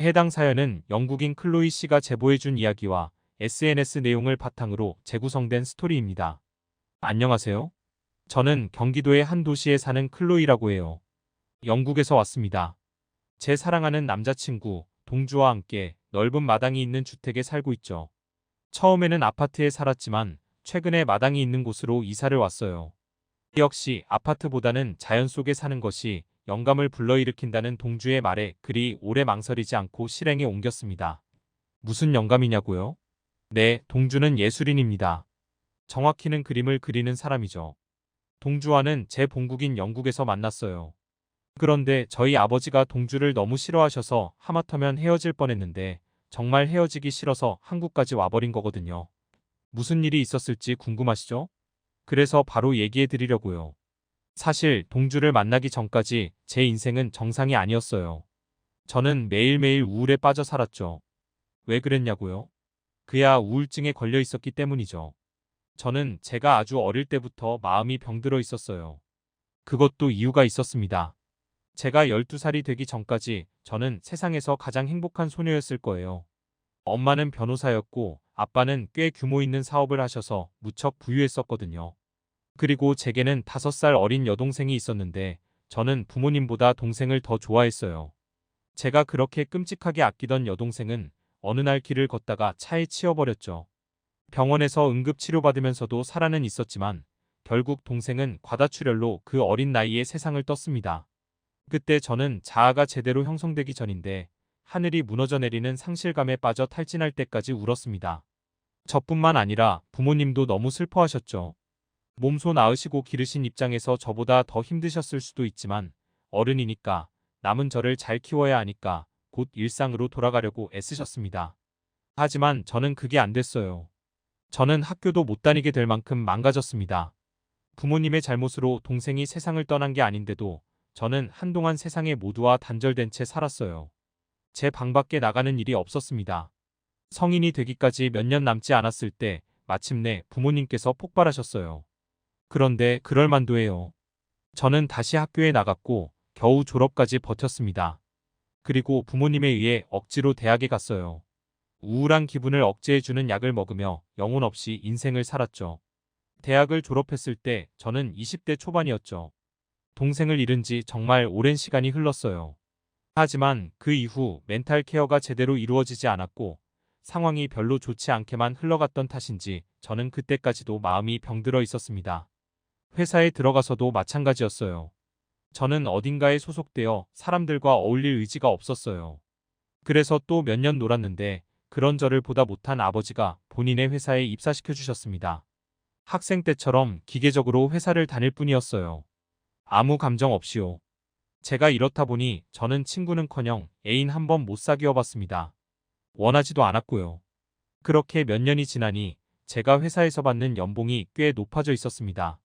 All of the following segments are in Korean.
해당 사연은 영국인 클로이 씨가 제보해준 이야기와 SNS 내용을 바탕으로 재구성된 스토리입니다. 안녕하세요. 저는 경기도의 한 도시에 사는 클로이라고 해요. 영국에서 왔습니다. 제 사랑하는 남자친구, 동주와 함께 넓은 마당이 있는 주택에 살고 있죠. 처음에는 아파트에 살았지만 최근에 마당이 있는 곳으로 이사를 왔어요. 역시 아파트보다는 자연 속에 사는 것이 영감을 불러일으킨다는 동주의 말에 그리 오래 망설이지 않고 실행에 옮겼습니다. 무슨 영감이냐고요? 네, 동주는 예술인입니다. 정확히는 그림을 그리는 사람이죠. 동주와는 제 본국인 영국에서 만났어요. 그런데 저희 아버지가 동주를 너무 싫어하셔서 하마터면 헤어질 뻔했는데 정말 헤어지기 싫어서 한국까지 와버린 거거든요. 무슨 일이 있었을지 궁금하시죠? 그래서 바로 얘기해 드리려고요. 사실 동주를 만나기 전까지 제 인생은 정상이 아니었어요. 저는 매일매일 우울에 빠져 살았죠. 왜 그랬냐고요? 그야 우울증에 걸려 있었기 때문이죠. 저는 제가 아주 어릴 때부터 마음이 병들어 있었어요. 그것도 이유가 있었습니다. 제가 12살이 되기 전까지 저는 세상에서 가장 행복한 소녀였을 거예요. 엄마는 변호사였고 아빠는 꽤 규모 있는 사업을 하셔서 무척 부유했었거든요. 그리고 제게는 5살 어린 여동생이 있었는데 저는 부모님보다 동생을 더 좋아했어요. 제가 그렇게 끔찍하게 아끼던 여동생은 어느 날 길을 걷다가 차에 치여버렸죠. 병원에서 응급치료받으면서도 살아는 있었지만 결국 동생은 과다출혈로 그 어린 나이에 세상을 떴습니다. 그때 저는 자아가 제대로 형성되기 전인데 하늘이 무너져 내리는 상실감에 빠져 탈진할 때까지 울었습니다. 저뿐만 아니라 부모님도 너무 슬퍼하셨죠. 몸소 낳으시고 기르신 입장에서 저보다 더 힘드셨을 수도 있지만 어른이니까 남은 저를 잘 키워야 하니까 곧 일상으로 돌아가려고 애쓰셨습니다. 하지만 저는 그게 안 됐어요. 저는 학교도 못 다니게 될 만큼 망가졌습니다. 부모님의 잘못으로 동생이 세상을 떠난 게 아닌데도 저는 한동안 세상의 모두와 단절된 채 살았어요. 제 방 밖에 나가는 일이 없었습니다. 성인이 되기까지 몇 년 남지 않았을 때 마침내 부모님께서 폭발하셨어요. 그런데 그럴 만도 해요. 저는 다시 학교에 나갔고 겨우 졸업까지 버텼습니다. 그리고 부모님에 의해 억지로 대학에 갔어요. 우울한 기분을 억제해주는 약을 먹으며 영혼 없이 인생을 살았죠. 대학을 졸업했을 때 저는 20대 초반이었죠. 동생을 잃은 지 정말 오랜 시간이 흘렀어요. 하지만 그 이후 멘탈 케어가 제대로 이루어지지 않았고 상황이 별로 좋지 않게만 흘러갔던 탓인지 저는 그때까지도 마음이 병들어 있었습니다. 회사에 들어가서도 마찬가지였어요. 저는 어딘가에 소속되어 사람들과 어울릴 의지가 없었어요. 그래서 또 몇 년 놀았는데 그런 저를 보다 못한 아버지가 본인의 회사에 입사시켜 주셨습니다. 학생 때처럼 기계적으로 회사를 다닐 뿐이었어요. 아무 감정 없이요. 제가 이렇다 보니 저는 친구는커녕 애인 한 번 못 사귀어 봤습니다. 원하지도 않았고요. 그렇게 몇 년이 지나니 제가 회사에서 받는 연봉이 꽤 높아져 있었습니다.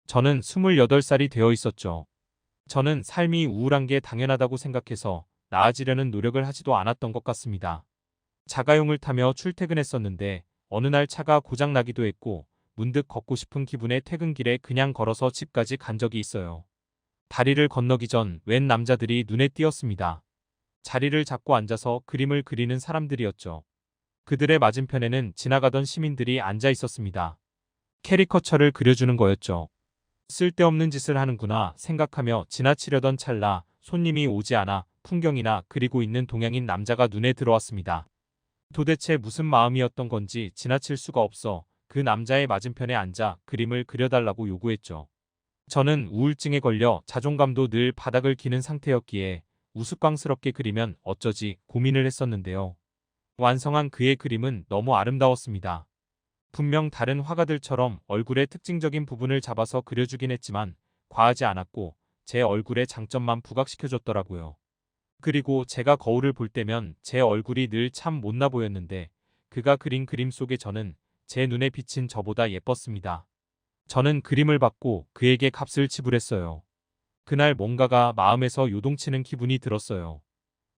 저는 28살이 되어 있었죠. 저는 삶이 우울한 게 당연하다고 생각해서 나아지려는 노력을 하지도 않았던 것 같습니다. 자가용을 타며 출퇴근했었는데 어느 날 차가 고장나기도 했고 문득 걷고 싶은 기분에 퇴근길에 그냥 걸어서 집까지 간 적이 있어요. 다리를 건너기 전 웬 남자들이 눈에 띄었습니다. 자리를 잡고 앉아서 그림을 그리는 사람들이었죠. 그들의 맞은편에는 지나가던 시민들이 앉아 있었습니다. 캐리커처를 그려주는 거였죠. 쓸데없는 짓을 하는구나 생각하며 지나치려던 찰나 손님이 오지 않아 풍경이나 그리고 있는 동양인 남자가 눈에 들어왔습니다. 도대체 무슨 마음이었던 건지 지나칠 수가 없어 그 남자의 맞은편에 앉아 그림을 그려달라고 요구했죠. 저는 우울증에 걸려 자존감도 늘 바닥을 기는 상태였기에 우스꽝스럽게 그리면 어쩌지 고민을 했었는데요. 완성한 그의 그림은 너무 아름다웠습니다. 분명 다른 화가들처럼 얼굴의 특징적인 부분을 잡아서 그려주긴 했지만 과하지 않았고 제 얼굴의 장점만 부각시켜줬더라고요. 그리고 제가 거울을 볼 때면 제 얼굴이 늘 참 못나 보였는데 그가 그린 그림 속의 저는 제 눈에 비친 저보다 예뻤습니다. 저는 그림을 받고 그에게 값을 지불했어요. 그날 뭔가가 마음에서 요동치는 기분이 들었어요.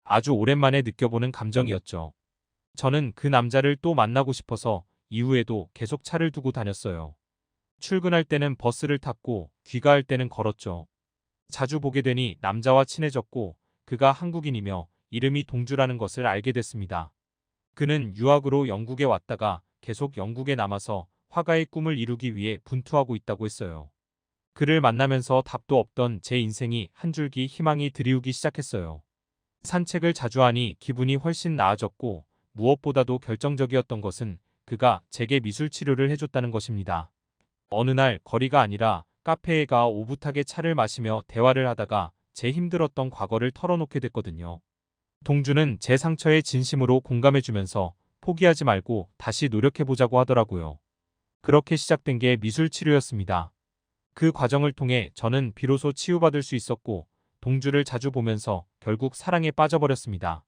아주 오랜만에 느껴보는 감정이었죠. 저는 그 남자를 또 만나고 싶어서 이후에도 계속 차를 두고 다녔어요. 출근할 때는 버스를 탔고 귀가할 때는 걸었죠. 자주 보게 되니 남자와 친해졌고 그가 한국인이며 이름이 동주라는 것을 알게 됐습니다. 그는 유학으로 영국에 왔다가 계속 영국에 남아서 화가의 꿈을 이루기 위해 분투하고 있다고 했어요. 그를 만나면서 답도 없던 제 인생이 한 줄기 희망이 드리우기 시작했어요. 산책을 자주 하니 기분이 훨씬 나아졌고 무엇보다도 결정적이었던 것은 그가 제게 미술 치료를 해줬다는 것입니다. 어느 날 거리가 아니라 카페에 가 오붓하게 차를 마시며 대화를 하다가 제 힘들었던 과거를 털어놓게 됐거든요. 동주는 제 상처에 진심으로 공감해주면서 포기하지 말고 다시 노력해보자고 하더라고요. 그렇게 시작된 게 미술 치료였습니다. 그 과정을 통해 저는 비로소 치유받을 수 있었고 동주를 자주 보면서 결국 사랑에 빠져버렸습니다.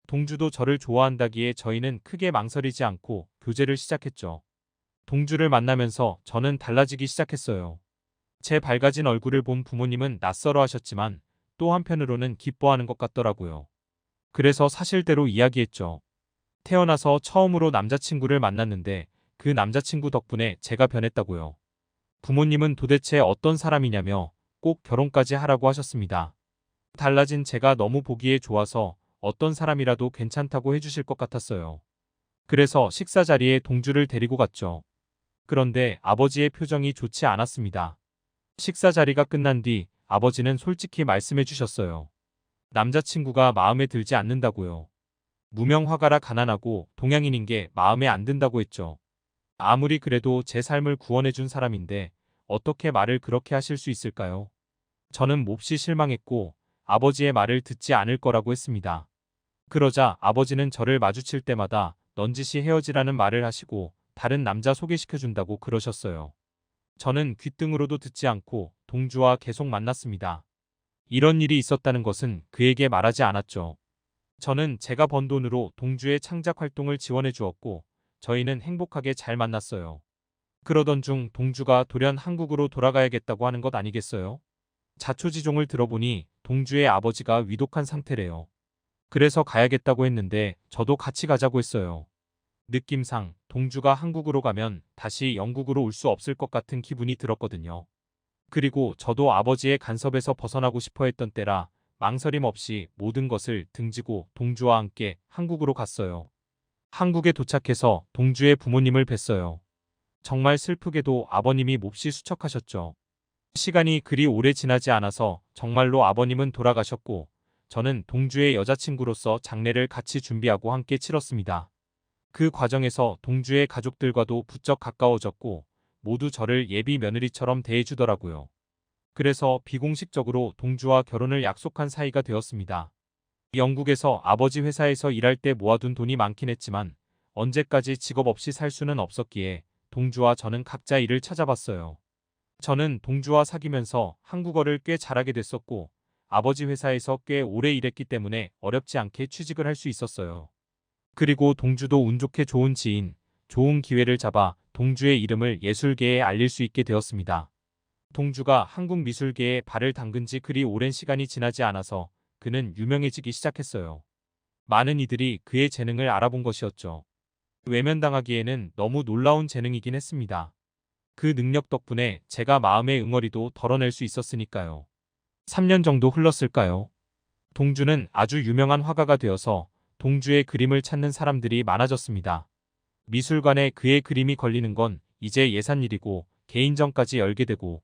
동주도 저를 좋아한다기에 저희는 크게 망설이지 않고 교제를 시작했죠. 동주를 만나면서 저는 달라지기 시작했어요. 제 밝아진 얼굴을 본 부모님은 낯설어 하셨지만 또 한편으로는 기뻐하는 것 같더라고요. 그래서 사실대로 이야기했죠. 태어나서 처음으로 남자친구를 만났는데 그 남자친구 덕분에 제가 변했다고요. 부모님은 도대체 어떤 사람이냐며 꼭 결혼까지 하라고 하셨습니다. 달라진 제가 너무 보기에 좋아서 어떤 사람이라도 괜찮다고 해주실 것 같았어요. 그래서 식사 자리에 동주를 데리고 갔죠. 그런데 아버지의 표정이 좋지 않았습니다. 식사 자리가 끝난 뒤 아버지는 솔직히 말씀해 주셨어요. 남자친구가 마음에 들지 않는다고요. 무명 화가라 가난하고 동양인인 게 마음에 안 든다고 했죠. 아무리 그래도 제 삶을 구원해 준 사람인데 어떻게 말을 그렇게 하실 수 있을까요? 저는 몹시 실망했고 아버지의 말을 듣지 않을 거라고 했습니다. 그러자 아버지는 저를 마주칠 때마다 넌지시 헤어지라는 말을 하시고 다른 남자 소개시켜준다고 그러셨어요. 저는 귓등으로도 듣지 않고 동주와 계속 만났습니다. 이런 일이 있었다는 것은 그에게 말하지 않았죠. 저는 제가 번 돈으로 동주의 창작 활동을 지원해 주었고 저희는 행복하게 잘 만났어요. 그러던 중 동주가 돌연 한국으로 돌아가야겠다고 하는 것 아니겠어요? 자초지종을 들어보니 동주의 아버지가 위독한 상태래요. 그래서 가야겠다고 했는데 저도 같이 가자고 했어요. 느낌상 동주가 한국으로 가면 다시 영국으로 올 수 없을 것 같은 기분이 들었거든요. 그리고 저도 아버지의 간섭에서 벗어나고 싶어 했던 때라 망설임 없이 모든 것을 등지고 동주와 함께 한국으로 갔어요. 한국에 도착해서 동주의 부모님을 뵀어요. 정말 슬프게도 아버님이 몹시 수척하셨죠. 시간이 그리 오래 지나지 않아서 정말로 아버님은 돌아가셨고 저는 동주의 여자친구로서 장례를 같이 준비하고 함께 치렀습니다. 그 과정에서 동주의 가족들과도 부쩍 가까워졌고 모두 저를 예비 며느리처럼 대해주더라고요. 그래서 비공식적으로 동주와 결혼을 약속한 사이가 되었습니다. 영국에서 아버지 회사에서 일할 때 모아둔 돈이 많긴 했지만 언제까지 직업 없이 살 수는 없었기에 동주와 저는 각자 일을 찾아봤어요. 저는 동주와 사귀면서 한국어를 꽤 잘하게 됐었고 아버지 회사에서 꽤 오래 일했기 때문에 어렵지 않게 취직을 할 수 있었어요. 그리고 동주도 운 좋게 좋은 지인, 좋은 기회를 잡아 동주의 이름을 예술계에 알릴 수 있게 되었습니다. 동주가 한국 미술계에 발을 담근 지 그리 오랜 시간이 지나지 않아서 그는 유명해지기 시작했어요. 많은 이들이 그의 재능을 알아본 것이었죠. 외면당하기에는 너무 놀라운 재능이긴 했습니다. 그 능력 덕분에 제가 마음의 응어리도 덜어낼 수 있었으니까요. 3년 정도 흘렀을까요? 동주는 아주 유명한 화가가 되어서 동주의 그림을 찾는 사람들이 많아졌습니다. 미술관에 그의 그림이 걸리는 건 이제 예산일이고 개인전까지 열게 되고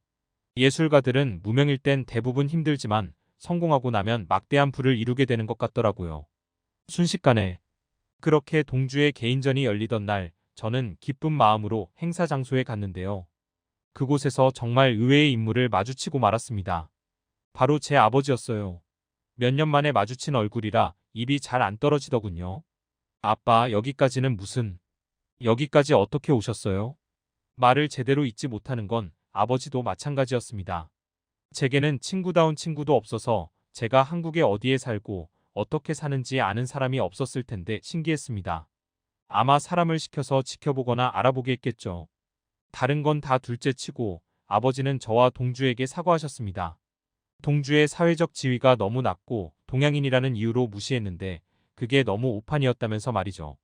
예술가들은 무명일 땐 대부분 힘들지만 성공하고 나면 막대한 부를 이루게 되는 것 같더라고요. 순식간에 그렇게 동주의 개인전이 열리던 날 저는 기쁜 마음으로 행사 장소에 갔는데요. 그곳에서 정말 의외의 인물을 마주치고 말았습니다. 바로 제 아버지였어요. 몇 년 만에 마주친 얼굴이라 입이 잘 안 떨어지더군요. 아빠, 여기까지는 무슨... 여기까지 어떻게 오셨어요? 말을 제대로 잇지 못하는 건 아버지도 마찬가지였습니다. 제게는 친구다운 친구도 없어서 제가 한국에 어디에 살고 어떻게 사는지 아는 사람이 없었을 텐데 신기했습니다. 아마 사람을 시켜서 지켜보거나 알아보게 했겠죠. 다른 건 다 둘째치고 아버지는 저와 동주에게 사과하셨습니다. 동주의 사회적 지위가 너무 낮고 동양인이라는 이유로 무시했는데 그게 너무 오판이었다면서 말이죠.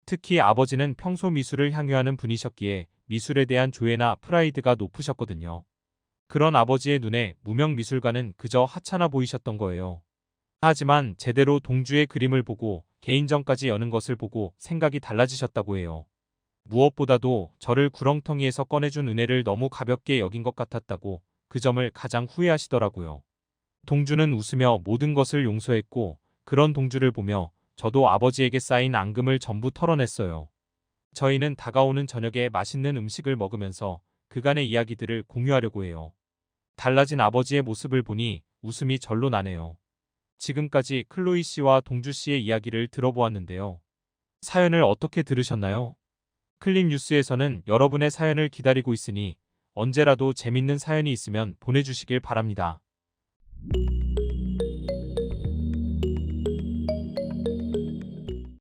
특히 아버지는 평소 미술을 향유하는 분이셨기에 미술에 대한 조예나 프라이드가 높으셨거든요. 그런 아버지의 눈에 무명 미술가는 그저 하찮아 보이셨던 거예요. 하지만 제대로 동주의 그림을 보고 개인전까지 여는 것을 보고 생각이 달라지셨다고 해요. 무엇보다도 저를 구렁텅이에서 꺼내준 은혜를 너무 가볍게 여긴 것 같았다고 그 점을 가장 후회하시더라고요. 동주는 웃으며 모든 것을 용서했고 그런 동주를 보며 저도 아버지에게 쌓인 앙금을 전부 털어냈어요. 저희는 다가오는 저녁에 맛있는 음식을 먹으면서 그간의 이야기들을 공유하려고 해요. 달라진 아버지의 모습을 보니 웃음이 절로 나네요. 지금까지 클로이 씨와 동주 씨의 이야기를 들어보았는데요. 사연을 어떻게 들으셨나요? 클립 뉴스에서는 여러분의 사연을 기다리고 있으니 언제라도 재밌는 사연이 있으면 보내주시길 바랍니다.